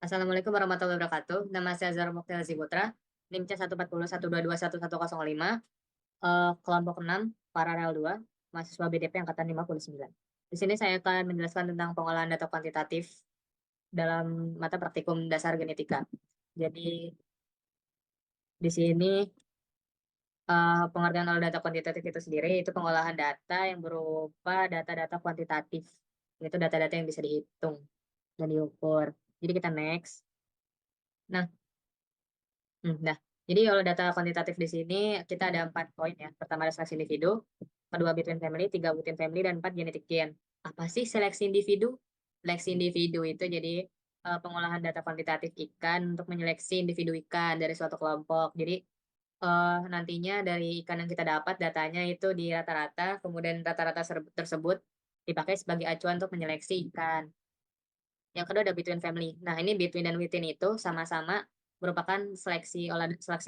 Assalamualaikum warahmatullahi wabarakatuh. Nama saya Azhar Mukhtar Ziputra, NIM C140 122 115, kelompok 6, paralel 2, mahasiswa BDP angkatan 59. Di sini saya akan menjelaskan tentang pengolahan data kuantitatif dalam mata praktikum dasar genetika. Jadi di sini pengertian oleh data kuantitatif itu sendiri itu pengolahan data yang berupa data-data kuantitatif, yaitu data-data yang bisa dihitung dan diukur. Jadi kita next. Nah, nah, jadi kalau data kuantitatif di sini kita ada 4 poin ya. Pertama ada seleksi individu, kedua between family, tiga within family, dan empat genetic gain. Apa sih seleksi individu? Seleksi individu itu jadi pengolahan data kuantitatif ikan untuk menyeleksi individu ikan dari suatu kelompok. Jadi nantinya dari ikan yang kita dapat datanya itu di rata-rata, kemudian rata-rata tersebut dipakai sebagai acuan untuk menyeleksi ikan. Yang kedua ada between family. Nah, ini between dan within itu sama-sama merupakan seleksi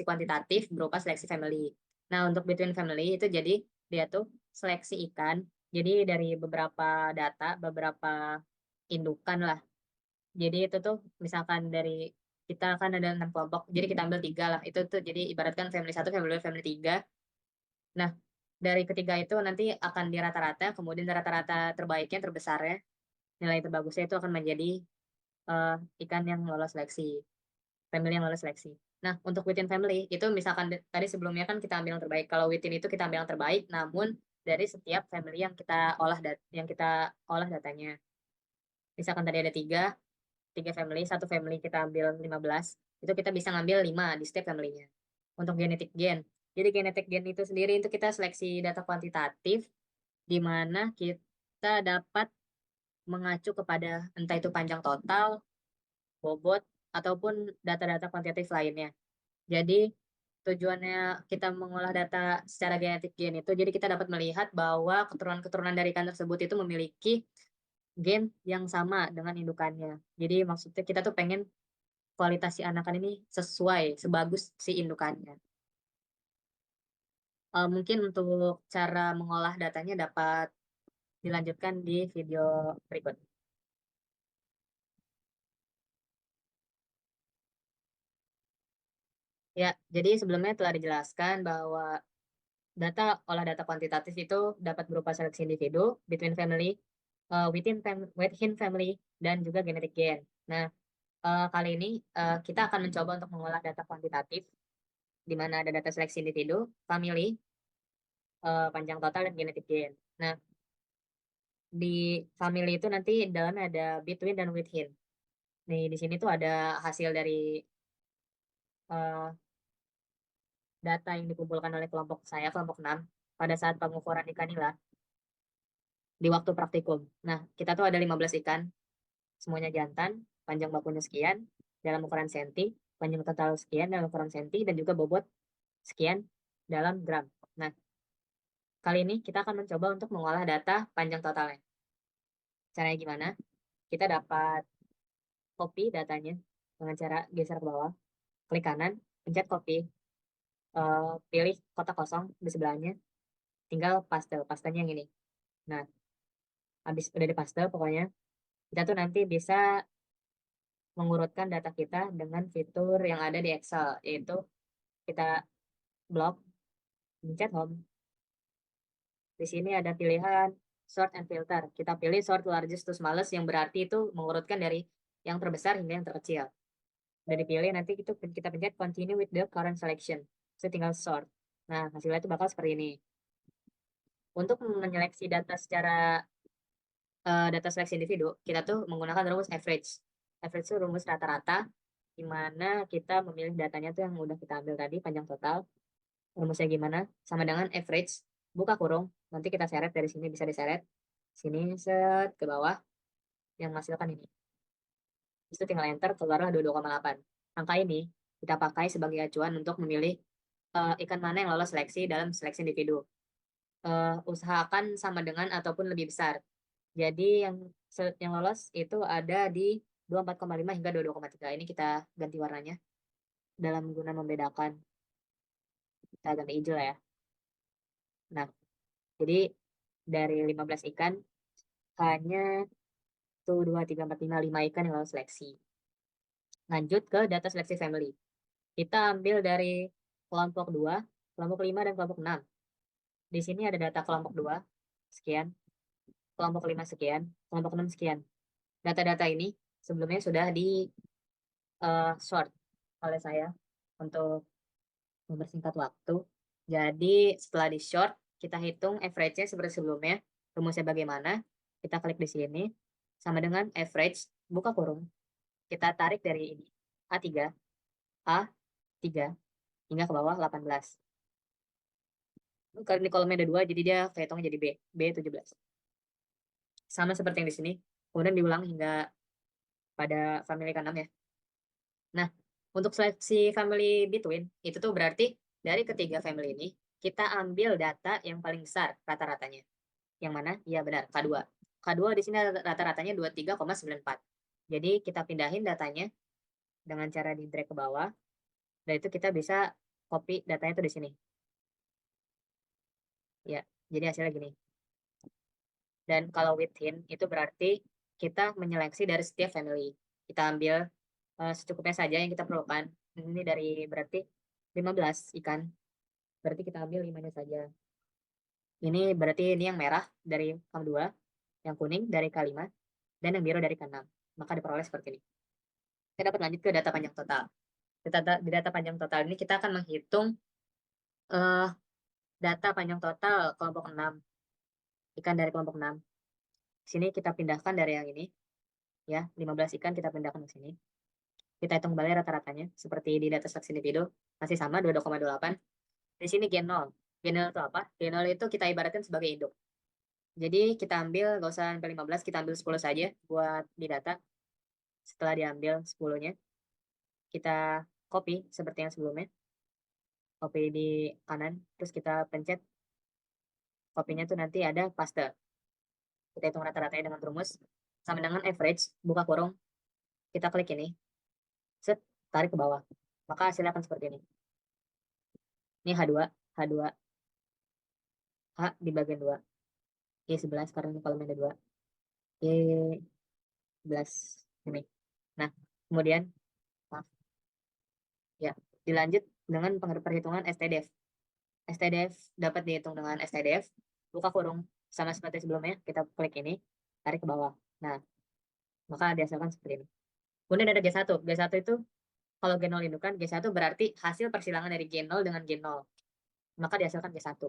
kuantitatif berupa seleksi family. Nah, untuk between family itu jadi dia tuh seleksi ikan. Jadi dari beberapa data, beberapa indukan lah. Jadi itu tuh misalkan dari kita kan ada 6 kelompok, jadi kita ambil tiga lah. Itu tuh jadi ibaratkan family satu, family dua, family tiga. Nah, dari ketiga itu nanti akan di rata-rata, kemudian rata-rata terbaiknya, terbesarnya, nilai terbagusnya itu akan menjadi eh, ikan yang lolos seleksi, family yang lolos seleksi. Nah, untuk within family itu misalkan tadi sebelumnya kan kita ambil yang terbaik. Kalau within itu kita ambil yang terbaik, namun dari setiap family yang kita olah datanya. Misalkan tadi ada tiga family, satu family kita ambil 15, itu kita bisa ngambil 5 di setiap family-nya. Untuk genetic gain. Jadi genetic gain itu sendiri itu kita seleksi data kuantitatif di mana kita dapat mengacu kepada entah itu panjang total, bobot, ataupun data-data kuantitatif lainnya. Jadi tujuannya kita mengolah data secara genetik gen itu, jadi kita dapat melihat bahwa keturunan-keturunan dari ikan tersebut itu memiliki gen yang sama dengan indukannya. Jadi maksudnya kita tuh pengen kualitas si anakan ini sesuai, sebagus si indukannya. Mungkin untuk cara mengolah datanya dapat dilanjutkan di video berikut. Ya, jadi sebelumnya telah dijelaskan bahwa olah data kuantitatif itu dapat berupa seleksi individu, between family, within family, dan juga genetic gain. Nah, kali ini kita akan mencoba untuk mengolah data kuantitatif, di mana ada data seleksi individu, family, panjang total, dan genetic gain. Nah, di family itu nanti dalamnya ada between dan within. Nih, di sini tuh ada hasil dari eh, data yang dikumpulkan oleh kelompok saya, kelompok 6 pada saat pengukuran ikan nila di waktu praktikum. Nah, kita tuh ada 15 ikan, semuanya jantan, panjang bakunya sekian, dalam ukuran senti, panjang total sekian dalam ukuran senti, dan juga bobot sekian dalam gram. Nah, kali ini kita akan mencoba untuk mengolah data panjang totalnya. Caranya gimana? Kita dapat copy datanya dengan cara geser ke bawah, klik kanan, pencet copy, pilih kotak kosong di sebelahnya, tinggal paste, pastenya yang ini. Nah, habis udah di paste pokoknya, kita tuh nanti bisa mengurutkan data kita dengan fitur yang ada di Excel, yaitu kita blok, pencet home. Di sini ada pilihan sort and filter. Kita pilih sort largest to smallest yang berarti itu mengurutkan dari yang terbesar hingga yang terkecil. Udah dipilih nanti itu kita pencet continue with the current selection. Saya tinggal sort. Nah, hasilnya itu bakal seperti ini. Untuk menyeleksi data secara data seleksi individu, kita tuh menggunakan rumus average. Average itu rumus rata-rata di mana kita memilih datanya tuh yang udah kita ambil tadi panjang total. Rumusnya gimana? Sama dengan average, buka kurung, nanti kita seret dari sini, bisa diseret. Sini, set, ke bawah, yang menghasilkan ini. Itu tinggal enter, keluarlah 22,8. Angka ini kita pakai sebagai acuan untuk memilih ikan mana yang lolos seleksi dalam seleksi individu. Usahakan sama dengan ataupun lebih besar. Jadi yang lolos itu ada di 24,5 hingga 22,3. Ini kita ganti warnanya dalam guna membedakan. Kita ganti hijau lah ya. Nah, jadi dari 15 ikan hanya 1, 2, 3, 4, 5 ikan yang lolos seleksi. Lanjut ke data seleksi family. Kita ambil dari kelompok 2, kelompok 5, dan kelompok 6. Di sini ada data kelompok 2, sekian, kelompok 5 sekian, kelompok 6 sekian. Data-data ini sebelumnya sudah di short oleh saya untuk mempersingkat waktu. Jadi setelah di short, kita hitung average-nya seperti sebelumnya. Rumusnya bagaimana? Kita klik di sini, sama dengan average, buka kurung. Kita tarik dari ini, A3, A3, hingga ke bawah 18. Karena di kolomnya ada 2, jadi dia kehitungnya jadi B17. Sama seperti yang di sini, kemudian diulang hingga pada family ke-6 ya. Nah, untuk seleksi family between, itu tuh berarti dari ketiga family ini, kita ambil data yang paling besar rata-ratanya. Yang mana? Ya benar, K2. K2 di sini rata-ratanya 23,94. Jadi kita pindahin datanya dengan cara di drag ke bawah, dan itu kita bisa copy datanya tuh di sini. Ya, jadi hasilnya gini. Dan kalau within, itu berarti kita menyeleksi dari setiap family. Kita ambil secukupnya saja yang kita perlukan. Ini dari berarti 15 ikan. Berarti kita ambil 5-nya saja. Ini berarti ini yang merah dari K2, yang kuning dari K5, dan yang biru dari K6. Maka diperoleh seperti ini. Kita dapat lanjut ke data panjang total. Di data panjang total ini kita akan menghitung eh, data panjang total kelompok 6. Ikan dari kelompok 6. Sini kita pindahkan dari yang ini. Ya, 15 ikan kita pindahkan ke sini. Kita hitung kembali rata-ratanya. Seperti di data seleksi individu. Masih sama, 22,28. Di sini gen 0. Gen 0 itu apa? Gen 0 itu kita ibaratkan sebagai induk. Jadi kita ambil, gak usah sampai 15, kita ambil 10 saja buat di data. Setelah diambil 10-nya, kita copy seperti yang sebelumnya. Copy di kanan, terus kita pencet. Copy-nya tuh nanti ada paste. Kita hitung rata-ratanya dengan rumus. Sama dengan average, buka kurung. Kita klik ini. Set, tarik ke bawah. Maka hasilnya akan seperti ini. Ini H2, H2, H di bagian 2. Y11 karena ini kolomnya ada 2. Y11 ini. Nah, kemudian maaf, ya, dilanjut dengan perhitungan STDF. STDF dapat dihitung dengan STDF, buka kurung, sama seperti sebelumnya, kita klik ini, tarik ke bawah. Nah, maka dihasilkan seperti ini. Kemudian ada G1. G1 itu kalau G0 indukan, G1 berarti hasil persilangan dari G0 dengan G0. Maka dihasilkan G1.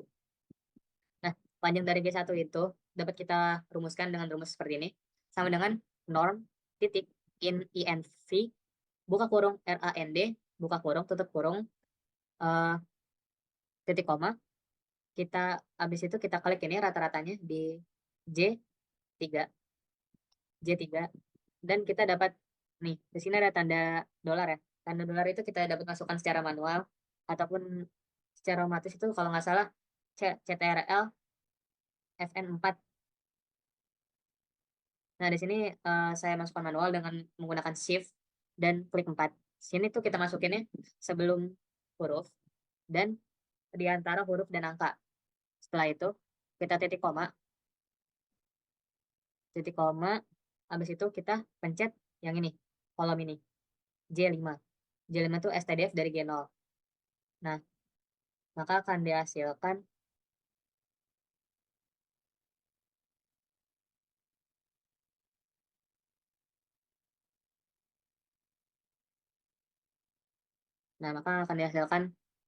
Nah, panjang dari G1 itu dapat kita rumuskan dengan rumus seperti ini. Sama dengan norm titik in INV, buka kurung RAND, buka kurung, tutup kurung, titik koma. Kita habis itu kita klik ini rata-ratanya di J3. J3. Dan kita dapat nih, di sini ada tanda dolar ya. Tanda dolar itu kita dapat masukkan secara manual ataupun secara otomatis itu kalau nggak salah CTRL FN4. Nah, di sini saya masukkan manual dengan menggunakan shift dan klik 4. Sini tuh kita masukinnya sebelum huruf dan di antara huruf dan angka. Setelah itu kita titik koma, habis itu kita pencet yang ini, kolom ini, J5. J5 itu STDF dari G0. Nah, maka akan dihasilkan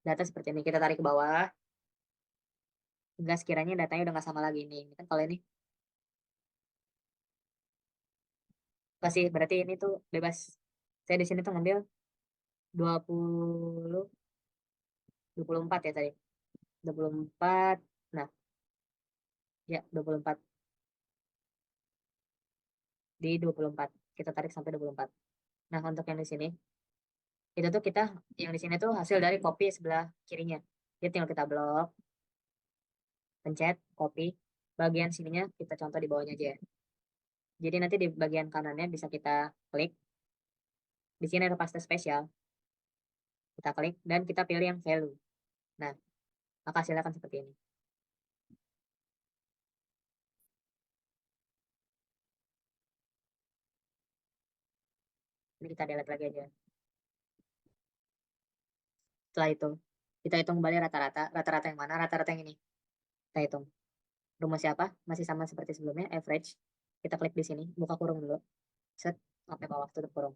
data seperti ini. Kita tarik ke bawah hingga sekiranya datanya udah nggak sama lagi nih. Kan kalau ini masih berarti ini tuh bebas. Saya di sini tuh ngambil 20 24 ya tadi. 24. Nah, ya 24 di 24. Kita tarik sampai 24. Nah, untuk yang di sini itu tuh kita yang di sini tuh hasil dari copy sebelah kirinya. Jadi tinggal kita blok, pencet, copy. Bagian sininya kita contoh di bawahnya aja ya. Jadi nanti di bagian kanannya bisa kita klik. Di sini ada paste spesial. Kita klik dan kita pilih yang value. Nah, maka hasilnya akan seperti ini. Ini kita delete lagi aja. Setelah itu, kita hitung kembali rata-rata. Rata-rata yang mana? Rata-rata yang ini. Kita hitung. Rumusnya apa? Masih sama seperti sebelumnya, average. Kita klik di sini, buka kurung dulu. Set, sampai bawah tutup kurung.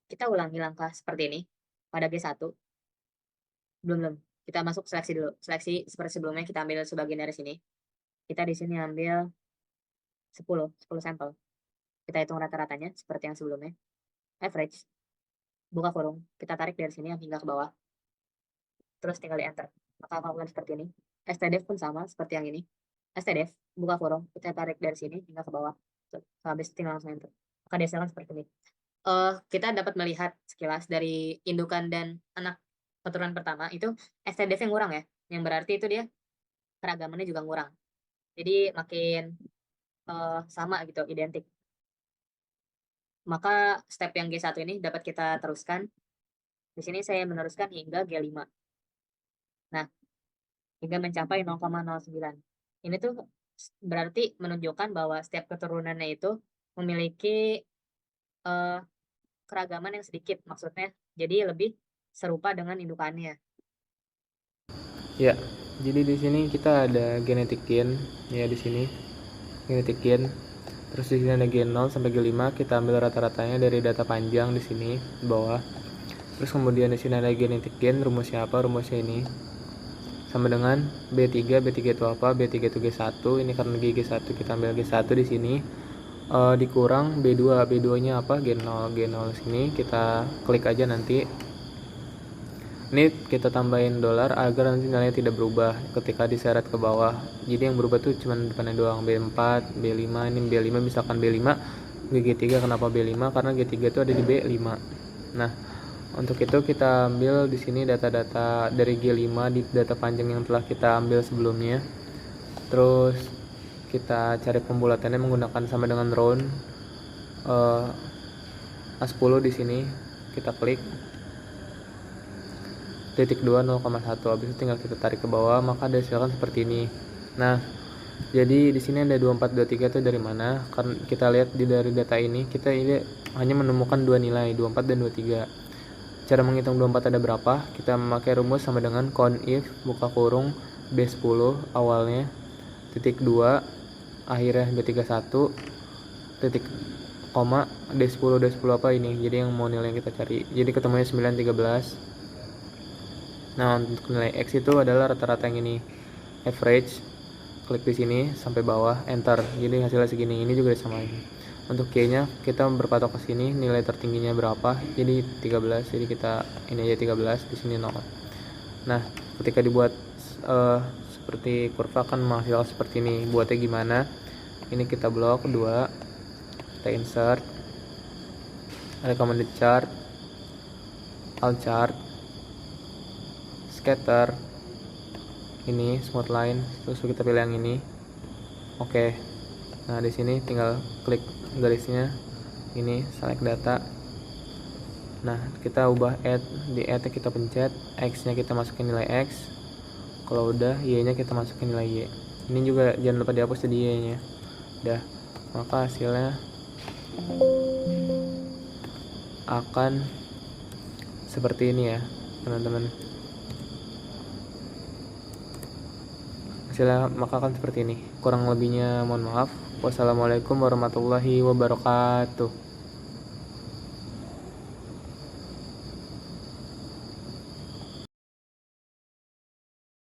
Kita ulangi langkah seperti ini pada G1. Belum. Kita masuk seleksi dulu. Seleksi seperti sebelumnya, kita ambil sebagian dari sini. Kita di sini ambil 10 sampel. Kita hitung rata-ratanya seperti yang sebelumnya. Average. Buka kurung. Kita tarik dari sini hingga ke bawah. Terus tinggal di enter. Maka akan seperti ini. stdef pun sama seperti yang ini. stdef, buka kurung. Kita tarik dari sini hingga ke bawah. Habis tinggal langsung enter. Maka dihasilkan seperti ini. Kita dapat melihat sekilas dari indukan dan anak keturunan pertama itu stdef yang ngurang ya. Yang berarti itu dia keragamannya juga ngurang. Jadi makin sama gitu, identik. Maka step yang G1 ini dapat kita teruskan. Di sini saya meneruskan hingga G5. Nah, hingga mencapai 0,09. Ini tuh berarti menunjukkan bahwa setiap keturunannya itu memiliki keragaman yang sedikit, maksudnya jadi lebih serupa dengan indukannya. Ya, jadi di sini kita ada genetic gain ya, di sini genetic gain. Terus di sini ada G0 sampai G5, kita ambil rata-ratanya dari data panjang di sini di bawah. Terus kemudian di sini ada genetic gain, rumusnya apa? Rumusnya ini sama dengan B3. B3 itu apa? B3 itu G1. Ini karena G1 kita ambil G1 di sini. Dikurang B2. B2-nya apa? G0. G0 sini kita klik aja nanti. Ini kita tambahin dolar agar nanti nilainya tidak berubah ketika diseret ke bawah. Jadi yang berubah tuh cuma depannya doang. B4, B5, ini B5 misalkan B5, G3 kenapa B5? Karena G3 itu ada di B5. Nah, untuk itu kita ambil di sini data-data dari G5 di data panjang yang telah kita ambil sebelumnya. Terus kita cari pembulatannya menggunakan sama dengan round A10 di sini. Kita klik titik 2 0,1, habis itu tinggal kita tarik ke bawah, maka dihasilkan seperti ini. Nah, jadi di sini ada 2423 itu dari mana? Karena kita lihat dari data ini, kita ini hanya menemukan dua nilai, 24 dan 23. Cara menghitung 24 ada berapa? Kita memakai rumus sama dengan count if buka kurung B10 awalnya titik 2 akhirnya B31 titik koma D10 apa ini. Jadi yang mau nilai yang kita cari. Jadi ketemunya 913. Nah, untuk nilai X itu adalah rata-rata yang ini, average. Klik di sini sampai bawah, enter. Jadi hasilnya segini. Ini juga disamain. Untuk Q-nya kita berpatok ke sini, nilai tertingginya berapa? Jadi 13. Jadi kita ini aja 13, di sini 0. Nah, ketika dibuat seperti kurva kan menghasilkan seperti ini. Buatnya gimana? Ini kita blok 2. Kita insert recommended chart, all chart, scatter, ini smooth line, terus kita pilih yang ini. Oke. Nah, di sini tinggal klik garisnya ini, select data. Nah, kita ubah add, di add kita pencet, X nya kita masukin nilai X, kalau udah Y nya kita masukin nilai Y. Ini juga jangan lupa dihapus di Y nya. Udah, maka hasilnya akan seperti ini ya teman-teman. Hasilnya maka akan seperti ini. Kurang lebihnya mohon maaf. Wassalamualaikum warahmatullahi wabarakatuh.